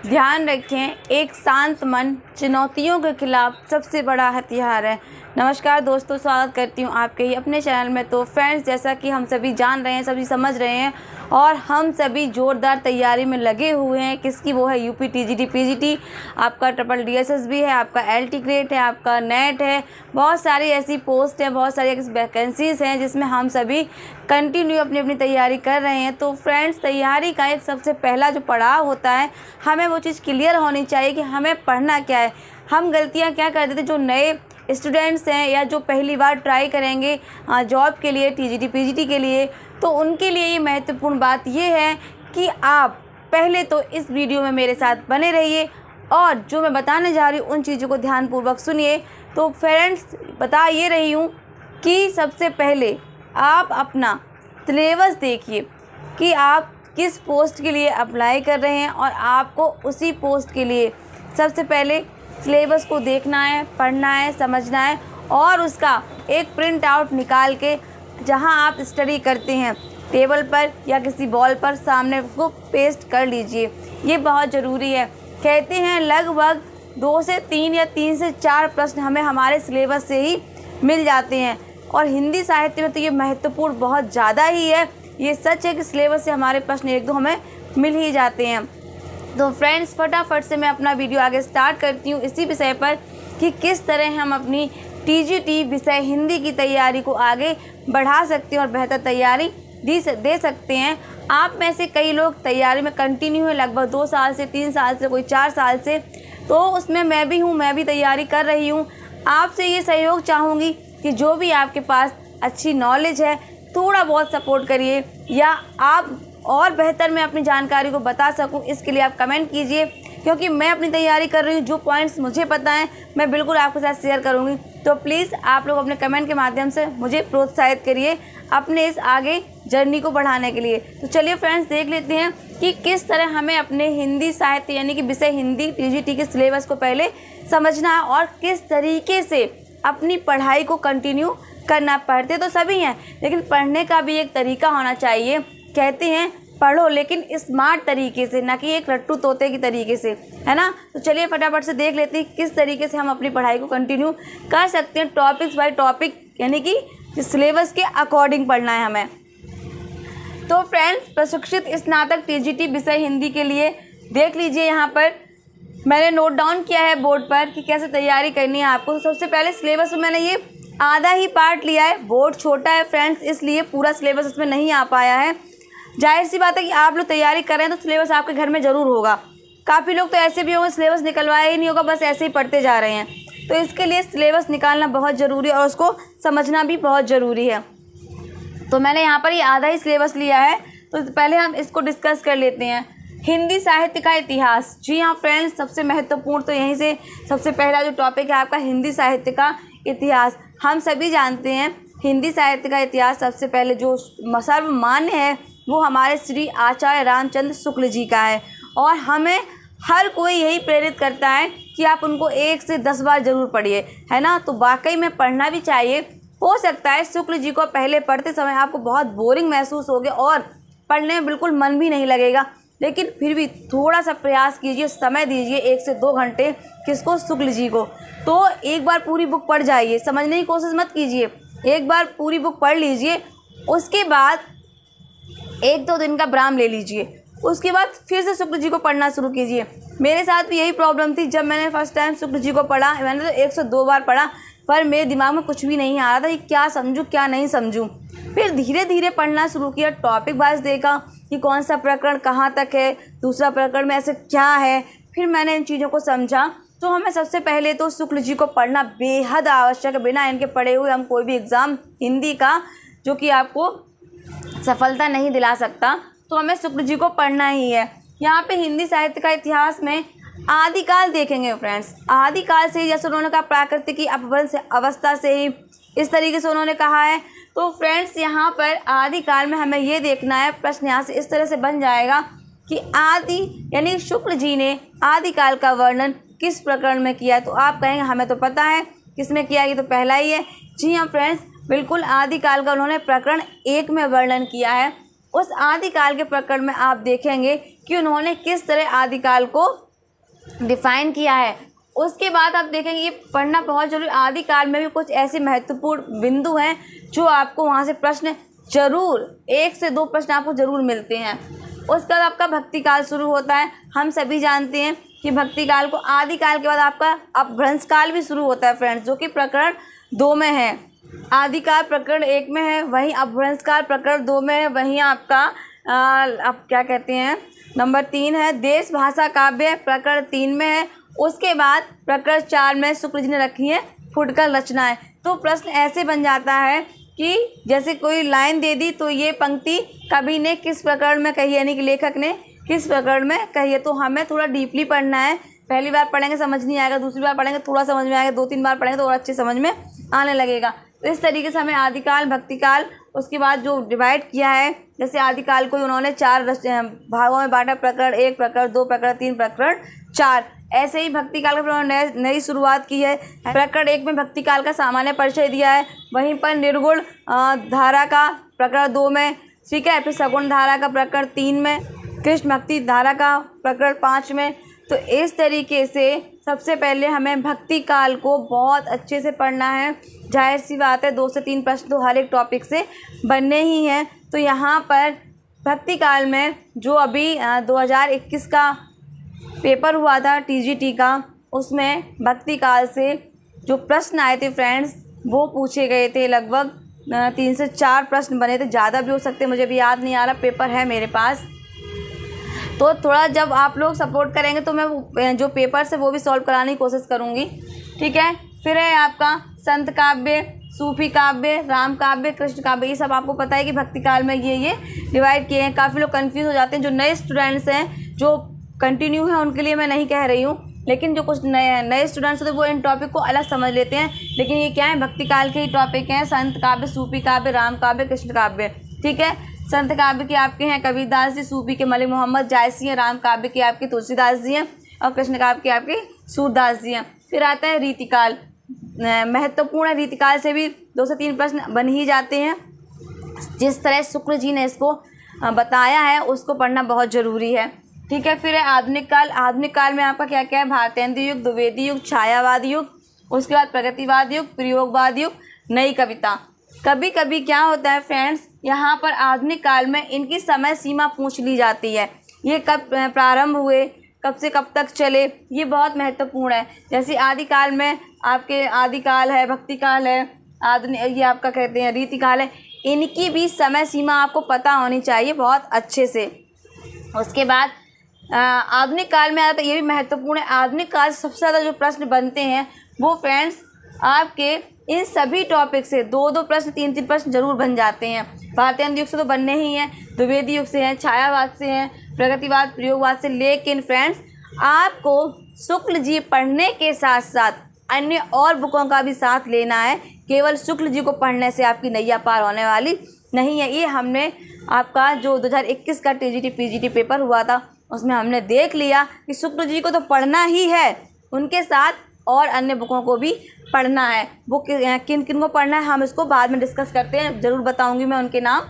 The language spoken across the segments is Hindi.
ध्यान रखें, एक शांत मन चुनौतियों के खिलाफ सबसे बड़ा हथियार है। नमस्कार दोस्तों, स्वागत करती हूँ आपके ही अपने चैनल में। तो फ्रेंड्स, जैसा कि हम सभी जान रहे हैं, सभी समझ रहे हैं और हम सभी ज़ोरदार तैयारी में लगे हुए हैं। किसकी? वो है यूपी टीजीटी पीजीटी, आपका ट्रिपल डीएसएस भी है, आपका एलटी ग्रेड है, आपका नेट है। बहुत सारी ऐसी पोस्ट हैं, बहुत सारी ऐसी वैकेंसीज़ हैं जिसमें हम सभी कंटिन्यू अपनी अपनी तैयारी कर रहे हैं। तो फ्रेंड्स, तैयारी का एक सबसे पहला जो पड़ाव होता है, हमें वो चीज़ क्लियर होनी चाहिए कि हमें पढ़ना क्या है। हम गलतियाँ क्या करते थे, जो नए स्टूडेंट्स हैं या जो पहली बार ट्राई करेंगे जॉब के लिए, टीजीटी पीजीटी के लिए, तो उनके लिए ये महत्वपूर्ण बात ये है कि आप पहले तो इस वीडियो में मेरे साथ बने रहिए और जो मैं बताने जा रही हूँ उन चीज़ों को ध्यानपूर्वक सुनिए। तो फ्रेंड्स, बता ये रही हूँ कि सबसे पहले आप अपना सिलेबस देखिए कि आप किस पोस्ट के लिए अप्लाई कर रहे हैं और आपको उसी पोस्ट के लिए सबसे पहले सिलेबस को देखना है, पढ़ना है, समझना है और उसका एक प्रिंट आउट निकाल के जहां आप स्टडी करते हैं टेबल पर या किसी वॉल पर सामने उसको पेस्ट कर लीजिए। ये बहुत ज़रूरी है। कहते हैं लगभग 2 से 3 या 3 से 4 प्रश्न हमें हमारे सिलेबस से ही मिल जाते हैं और हिंदी साहित्य में तो ये महत्वपूर्ण बहुत ज़्यादा ही है। ये सच है कि सिलेबस से हमारे प्रश्न 1-2 हमें मिल ही जाते हैं। तो फ्रेंड्स, फटाफट से मैं अपना वीडियो आगे स्टार्ट करती हूँ इसी विषय पर कि किस तरह हम अपनी टीजीटी विषय हिंदी की तैयारी को आगे बढ़ा सकते हैं और बेहतर तैयारी दे सकते हैं। आप में से कई लोग तैयारी में कंटिन्यू है, लगभग 2 साल से, 3 साल से, कोई 4 साल से, तो उसमें मैं भी हूँ, मैं भी तैयारी कर रही हूँ। आपसे ये सहयोग चाहूँगी कि जो भी आपके पास अच्छी नॉलेज है, थोड़ा बहुत सपोर्ट करिए या आप और बेहतर मैं अपनी जानकारी को बता सकूं, इसके लिए आप कमेंट कीजिए, क्योंकि मैं अपनी तैयारी कर रही हूं। जो पॉइंट्स मुझे पता हैं मैं बिल्कुल आपके साथ शेयर करूंगी। तो प्लीज़ आप लोग अपने कमेंट के माध्यम से मुझे प्रोत्साहित करिए अपने इस आगे जर्नी को बढ़ाने के लिए। तो चलिए फ्रेंड्स, देख लेते हैं कि किस तरह हमें अपने हिंदी साहित्य यानी कि विषय हिंदी टीजीटी के सिलेबस को पहले समझना है और किस तरीके से अपनी पढ़ाई को कंटिन्यू करना। पढ़ते तो सभी हैं, लेकिन पढ़ने का भी एक तरीका होना चाहिए। कहते हैं पढ़ो लेकिन स्मार्ट तरीके से, ना कि एक रट्टू तोते की तरीके से, है ना। तो चलिए फटाफट से देख लेते हैं किस तरीके से हम अपनी पढ़ाई को कंटिन्यू कर सकते हैं। टॉपिक्स बाय टॉपिक यानी कि सिलेबस के अकॉर्डिंग पढ़ना है हमें। तो फ्रेंड्स, प्रशिक्षित स्नातक टीजीटी विषय हिंदी के लिए देख लीजिए, यहाँ पर मैंने नोट डाउन किया है बोर्ड पर कि कैसे तैयारी करनी है आपको। सबसे पहले सिलेबस में मैंने ये आधा ही पार्ट लिया है। बोर्ड छोटा है फ्रेंड्स, इसलिए पूरा सिलेबस इसमें नहीं आ पाया है। जाहिर सी बात है कि आप लोग तैयारी कर रहे हैं तो सिलेबस आपके घर में ज़रूर होगा। काफ़ी लोग तो ऐसे भी होंगे सिलेबस निकलवाया ही नहीं होगा, बस ऐसे ही पढ़ते जा रहे हैं। तो इसके लिए सिलेबस निकालना बहुत ज़रूरी है और उसको समझना भी बहुत ज़रूरी है। तो मैंने यहाँ पर ये आधा ही सिलेबस लिया है, तो पहले हम इसको डिस्कस कर लेते हैं। हिंदी साहित्य का इतिहास। जी हाँ फ्रेंड्स, सबसे महत्वपूर्ण तो यहीं से सबसे पहला जो टॉपिक है आपका हिंदी साहित्य का इतिहास। हम सभी जानते हैं हिंदी साहित्य का इतिहास सबसे पहले जो सर्वमान्य है वो हमारे श्री आचार्य रामचंद्र शुक्ल जी का है और हमें हर कोई यही प्रेरित करता है कि आप उनको 1 से 10 बार ज़रूर पढ़िए, है ना। तो वाकई में पढ़ना भी चाहिए। हो सकता है शुक्ल जी को पहले पढ़ते समय आपको बहुत बोरिंग महसूस होगा और पढ़ने में बिल्कुल मन भी नहीं लगेगा, लेकिन फिर भी थोड़ा सा प्रयास कीजिए, समय दीजिए 1 से 2 घंटे किसको? शुक्ल जी को। तो एक बार पूरी बुक पढ़ जाइए, समझने की कोशिश मत कीजिए, एक बार पूरी बुक पढ़ लीजिए। उसके बाद 1-2 दिन का विराम ले लीजिए, उसके बाद फिर से शुक्ल जी को पढ़ना शुरू कीजिए। मेरे साथ भी यही प्रॉब्लम थी। जब मैंने फर्स्ट टाइम शुक्ल जी को पढ़ा, मैंने तो 102 बार पढ़ा, पर मेरे दिमाग में कुछ भी नहीं आ रहा था कि क्या समझूं क्या नहीं समझूं। फिर धीरे धीरे पढ़ना शुरू किया, टॉपिक वाइज देखा कि कौन सा प्रकरण कहाँ तक है, दूसरा प्रकरण में ऐसे क्या है। फिर मैंने इन चीज़ों को समझा। तो हमें सबसे पहले तो शुक्ल जी को पढ़ना बेहद आवश्यक है। बिना इनके पढ़े हुए हम कोई भी एग्ज़ाम हिंदी का जो कि आपको सफलता नहीं दिला सकता, तो हमें शुक्ल जी को पढ़ना ही है। यहाँ पे हिंदी साहित्य का इतिहास में आदिकाल देखेंगे फ्रेंड्स। आदिकाल से ही, जैसे उन्होंने कहा प्राकृतिक की अपभ्रंश अवस्था से ही, इस तरीके से उन्होंने कहा है। तो फ्रेंड्स, यहाँ पर आदिकाल में हमें ये देखना है, प्रश्न यहाँ से इस तरह से बन जाएगा कि आदि यानी शुक्ल जी ने आदिकाल का वर्णन किस प्रकरण में किया है। तो आप कहेंगे हमें तो पता है किसमें किया, ये तो पहला ही है। जी हाँ फ्रेंड्स, बिल्कुल आदिकाल का उन्होंने प्रकरण 1 में वर्णन किया है। उस आदिकाल के प्रकरण में आप देखेंगे कि उन्होंने किस तरह आदिकाल को डिफाइन किया है। उसके बाद आप देखेंगे ये पढ़ना बहुत जरूरी। आदिकाल में भी कुछ ऐसे महत्वपूर्ण बिंदु हैं जो आपको वहाँ से प्रश्न जरूर 1 से 2 प्रश्न आपको ज़रूर मिलते हैं। उसके बाद आपका भक्ति काल शुरू होता है। हम सभी जानते हैं कि भक्ति काल को आदिकाल के बाद आपका अपभ्रंश काल भी शुरू होता है फ्रेंड्स, जो कि प्रकरण 2 में है। आदिकाल प्रकरण 1 में है, वहीं अपभ्रंश काल प्रकरण 2 में है, वहीं आपका अब क्या कहते हैं नंबर 3 है देश भाषा काव्य प्रकरण 3 में है। उसके बाद प्रकरण 4 में शुक्ल जी ने रखी है फुटकर रचनाएं। तो प्रश्न ऐसे बन जाता है कि जैसे कोई लाइन दे दी तो ये पंक्ति कवि ने किस प्रकरण में कही, यानी कि लेखक ने किस प्रकरण में कही है। तो हमें थोड़ा डीपली पढ़ना है। पहली बार पढ़ेंगे समझ नहीं आएगा, दूसरी बार पढ़ेंगे थोड़ा समझ में आएगा, 2-3 बार पढ़ेंगे तो और अच्छे समझ में आने लगेगा। तो इस तरीके से हमें आदिकाल, भक्तिकाल, उसके बाद जो डिवाइड किया है, जैसे आदिकाल को उन्होंने 4 भागों में बांटा, प्रकरण 1, प्रकरण 2, प्रकरण 3, प्रकरण 4। ऐसे ही भक्तिकाल का उन्होंने नई शुरुआत की है। प्रकरण 1 में भक्तिकाल का सामान्य परिचय दिया है, वहीं पर निर्गुण धारा का प्रकरण 2 में, ठीक है, फिर सगुण धारा का प्रकरण 3 में, कृष्ण भक्ति धारा का प्रकरण 5 में। तो इस तरीके से सबसे पहले हमें भक्ति काल को बहुत अच्छे से पढ़ना है। जाहिर सी बात है 2 से 3 प्रश्न तो हर एक टॉपिक से बनने ही हैं। तो यहाँ पर भक्ति काल में जो अभी 2021 का पेपर हुआ था TGT का, उसमें भक्ति काल से जो प्रश्न आए थे फ्रेंड्स वो पूछे गए थे। लगभग 3 से 4 प्रश्न बने थे, ज़्यादा भी हो सकते, मुझे भी याद नहीं आ रहा, पेपर है मेरे पास। तो थोड़ा जब आप लोग सपोर्ट करेंगे तो मैं जो पेपर से वो भी सॉल्व कराने की कोशिश करूँगी, ठीक है। फिर है आपका संत काव्य, सूफी काव्य, राम काव्य, कृष्ण काव्य। ये सब आपको पता है कि भक्ति काल में ये डिवाइड किए हैं। काफ़ी लोग कंफ्यूज हो जाते हैं। जो नए स्टूडेंट्स हैं, जो कंटिन्यू है, उनके लिए मैं नहीं कह रही हूँ, लेकिन जो कुछ नए स्टूडेंट्स होते हैं वो इन टॉपिक को अलग समझ लेते हैं। लेकिन ये क्या है, भक्ति काल के ही टॉपिक हैं। संत काव्य, सूफी काव्य, राम काव्य, कृष्ण काव्य, ठीक है। संत काव्य के आपके हैं कबीरदास जी, सूफी के मलिक मोहम्मद जायसी हैं, राम काव्य के आपके तुलसीदास जी हैं और कृष्ण काव्य के आपके सूरदास जी हैं। फिर आता है रीतिकाल, महत्वपूर्ण है। रीतिकाल से भी 2 से 3 प्रश्न बन ही जाते हैं। जिस तरह शुक्ल जी ने इसको बताया है उसको पढ़ना बहुत ज़रूरी है, ठीक है। फिर है आधुनिक काल। आधुनिक काल में आपका क्या क्या है, भारतेंदु युग, द्विवेदी युग, छायावाद युग, उसके बाद प्रगतिवाद युग, प्रयोगवाद युग, नई कविता। कभी कभी क्या होता है फ्रेंड्स, यहाँ पर आधुनिक काल में इनकी समय सीमा पूछ ली जाती है। ये कब प्रारंभ हुए, कब से कब तक चले, ये बहुत महत्वपूर्ण है। जैसे आदिकाल में आपके आदिकाल है, भक्तिकाल है, आधुनिक ये आपका कहते हैं रीतिकाल है। इनकी भी समय सीमा आपको पता होनी चाहिए बहुत अच्छे से। उसके बाद आधुनिक काल में आता है, ये भी महत्वपूर्ण है। आधुनिक काल से सबसे ज़्यादा जो प्रश्न बनते हैं वो फ्रेंड्स आपके इन सभी टॉपिक से 2-2 प्रश्न, 3-3 प्रश्न जरूर बन जाते हैं। भारतेंदु युग से तो बनने ही हैं, द्विवेदी युग से हैं, छायावाद से हैं, प्रगतिवाद, प्रयोगवाद से। लेकिन फ्रेंड्स आपको शुक्ल जी पढ़ने के साथ साथ अन्य और बुकों का भी साथ लेना है। केवल शुक्ल जी को पढ़ने से आपकी नैया पार होने वाली नहीं है। ये हमने आपका जो 2021 का TGT PGT पेपर हुआ था उसमें हमने देख लिया कि शुक्ल जी को तो पढ़ना ही है, उनके साथ और अन्य बुकों को भी पढ़ना है। वो किन किन को पढ़ना है हम इसको बाद में डिस्कस करते हैं, ज़रूर बताऊंगी मैं उनके नाम।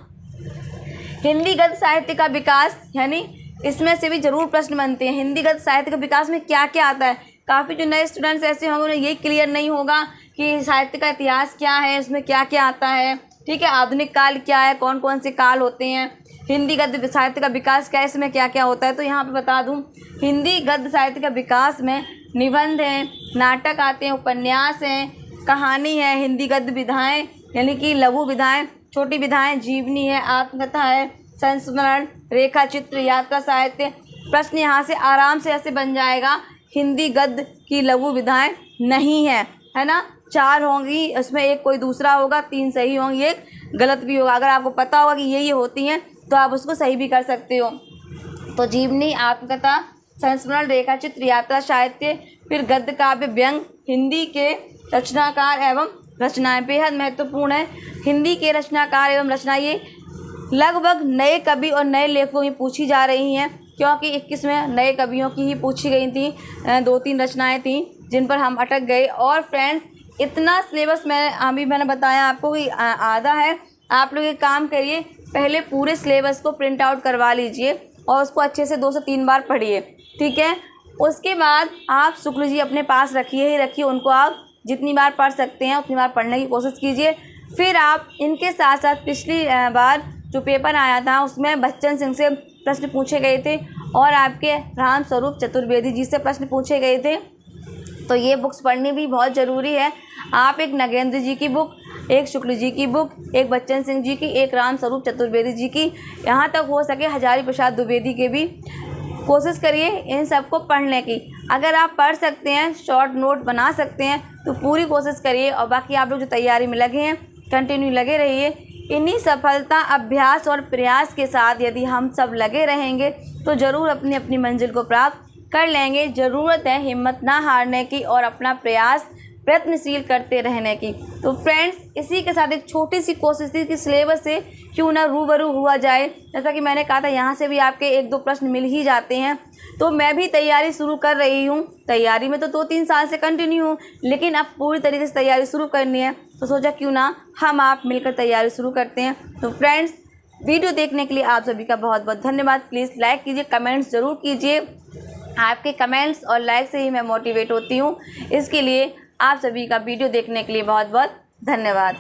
हिंदी गद्य साहित्य का विकास, यानी इसमें से भी जरूर प्रश्न बनते हैं। हिंदी गद्य साहित्य के विकास में क्या क्या आता है। काफ़ी जो नए स्टूडेंट्स ऐसे होंगे उन्हें ये क्लियर नहीं होगा कि साहित्य का इतिहास क्या है, उसमें क्या क्या आता है, ठीक है। आधुनिक काल क्या है, कौन कौन से काल होते हैं, हिंदी गद्य साहित्य का विकास क्या है, इसमें क्या क्या होता है। तो यहाँ पे बता दूँ, हिंदी गद्य साहित्य का विकास में निबंध हैं, नाटक आते हैं, उपन्यास हैं, कहानी है, हिंदी गद्य विधाएँ यानी कि लघु विधाएँ, छोटी विधाएँ, जीवनी है, आत्मकथा है, संस्मरण, रेखा चित्र, यात्रा साहित्य। प्रश्न यहाँ से आराम से ऐसे बन जाएगा, हिंदी गद्य की लघु विधाएँ नहीं है ना। 4 होंगी, उसमें एक कोई दूसरा होगा, 3 सही होंगी, एक गलत भी होगा। अगर आपको पता होगा कि ये होती हैं तो आप उसको सही भी कर सकते हो। तो जीवनी, आत्मकथा, संस्मरण, रेखा चित्र, यात्रा साहित्य। फिर गद्य काव्य, व्यंग, हिंदी के रचनाकार एवं रचनाएं बेहद महत्वपूर्ण है। हिंदी के रचनाकार एवं रचना ये लगभग नए कवि और नए लेखकों की पूछी जा रही हैं, क्योंकि 21 में नए कवियों की ही पूछी गई थी। 2-3 रचनाएं थीं जिन पर हम अटक गए। और फ्रेंड्स इतना सिलेबस मैंने बताया आपको कि आधा है। आप लोग एक काम करिए, पहले पूरे सिलेबस को प्रिंट आउट करवा लीजिए और उसको अच्छे से 2 से 3 बार पढ़िए, ठीक है। उसके बाद आप शुक्ल जी अपने पास रखिए ही रखिए, उनको आप जितनी बार पढ़ सकते हैं उतनी बार पढ़ने की कोशिश कीजिए। फिर आप इनके साथ साथ पिछली बार जो पेपर आया था उसमें बच्चन सिंह से प्रश्न पूछे गए थे और आपके राम स्वरूप चतुर्वेदी जी से प्रश्न पूछे गए थे, तो ये बुक्स पढ़नी भी बहुत ज़रूरी है। आप एक नगेंद्र जी की बुक, एक शुक्ल जी की बुक, एक बच्चन सिंह जी की, एक राम स्वरूप चतुर्वेदी जी की, यहाँ तक हो सके हजारी प्रसाद द्विवेदी के भी कोशिश करिए इन सबको पढ़ने की। अगर आप पढ़ सकते हैं, शॉर्ट नोट बना सकते हैं तो पूरी कोशिश करिए। और बाकी आप लोग जो तैयारी में लगे हैं कंटिन्यू लगे रहिए। इन्हीं सफलता, अभ्यास और प्रयास के साथ यदि हम सब लगे रहेंगे तो ज़रूर अपनी अपनी मंजिल को प्राप्त कर लेंगे। ज़रूरत है हिम्मत ना हारने की और अपना प्रयास प्रयत्नशील करते रहने की। तो फ्रेंड्स, इसी के साथ एक छोटी सी कोशिश थी कि सिलेबस से क्यों ना रूबरू हुआ जाए। जैसा कि मैंने कहा था यहाँ से भी आपके 1-2 प्रश्न मिल ही जाते हैं, तो मैं भी तैयारी शुरू कर रही हूँ। तैयारी में तो 2-3 साल से कंटिन्यू हूँ, लेकिन अब पूरी तरीके से तैयारी शुरू करनी है, तो सोचा क्यों ना हम आप मिलकर तैयारी शुरू करते हैं। तो फ्रेंड्स, वीडियो देखने के लिए आप सभी का बहुत बहुत धन्यवाद। प्लीज़ लाइक कीजिए, कमेंट्स ज़रूर कीजिए। आपके कमेंट्स और लाइक से ही मैं मोटिवेट होती हूँ। इसके लिए आप सभी का वीडियो देखने के लिए बहुत बहुत धन्यवाद।